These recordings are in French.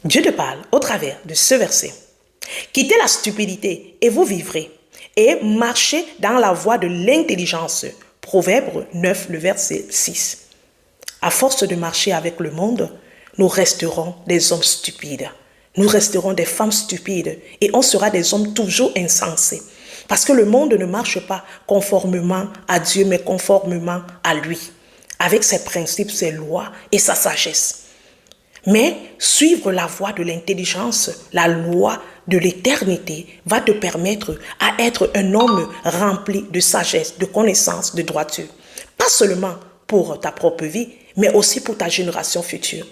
Dieu te parle au travers de ce verset. Quittez la stupidité et vous vivrez, et marchez dans la voie de l'intelligence. Proverbe 9, le verset 6. À force de marcher avec le monde, nous resterons des hommes stupides. Nous resterons des femmes stupides et on sera des hommes toujours insensés. Parce que le monde ne marche pas conformément à Dieu, mais conformément à lui, avec ses principes, ses lois et sa sagesse. Mais suivre la voie de l'intelligence, la loi de l'éternité, va te permettre à être un homme rempli de sagesse, de connaissance, de droiture. Pas seulement pour ta propre vie, mais aussi pour ta génération future.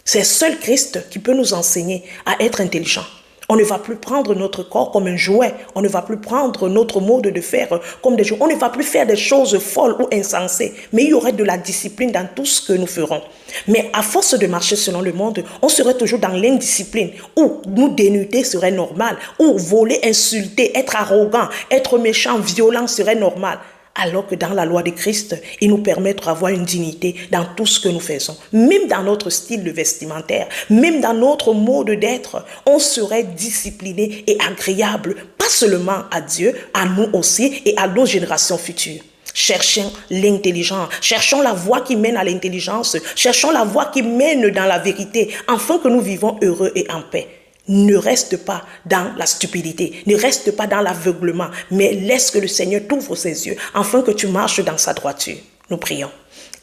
C'est seul Christ qui peut nous enseigner à être intelligent. On ne va plus prendre notre corps comme un jouet. On ne va plus prendre notre mode de faire comme des jouets. On ne va plus faire des choses folles ou insensées. Mais il y aurait de la discipline dans tout ce que nous ferons. Mais à force de marcher selon le monde, on serait toujours dans l'indiscipline où nous dénuder serait normal, où voler, insulter, être arrogant, être méchant, violent serait normal. Alors que dans la loi de Christ, il nous permet d'avoir une dignité dans tout ce que nous faisons. Même dans notre style de vestimentaire, même dans notre mode d'être, on serait discipliné et agréable, pas seulement à Dieu, à nous aussi et à nos générations futures. Cherchons l'intelligence, cherchons la voie qui mène à l'intelligence, cherchons la voie qui mène dans la vérité, afin que nous vivons heureux et en paix. Ne reste pas dans la stupidité, ne reste pas dans l'aveuglement, mais laisse que le Seigneur t'ouvre ses yeux, afin que tu marches dans sa droiture. Nous prions.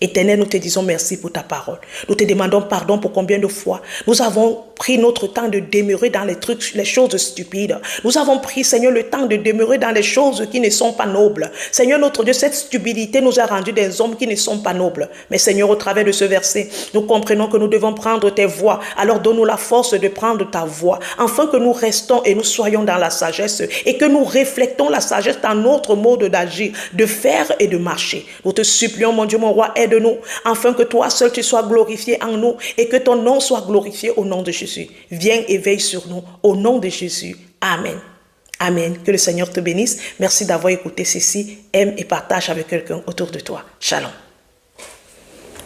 Éternel, nous te disons merci pour ta parole. Nous te demandons pardon pour combien de fois nous avons pris notre temps de demeurer dans les choses stupides. Nous avons pris, Seigneur, le temps de demeurer dans les choses qui ne sont pas nobles. Seigneur, notre Dieu, cette stupidité nous a rendus des hommes qui ne sont pas nobles. Mais Seigneur, au travers de ce verset, nous comprenons que nous devons prendre tes voies. Alors donne-nous la force de prendre ta voie, afin que nous restons et nous soyons dans la sagesse et que nous reflétons la sagesse dans notre mode d'agir, de faire et de marcher. Nous te supplions, mon Dieu, mon roi, aide-nous, afin que toi seul tu sois glorifié en nous et que ton nom soit glorifié au nom de Jésus. Viens et veille sur nous au nom de Jésus. Amen. Amen. Que le Seigneur te bénisse. Merci d'avoir écouté ceci. Aime et partage avec quelqu'un autour de toi. Shalom.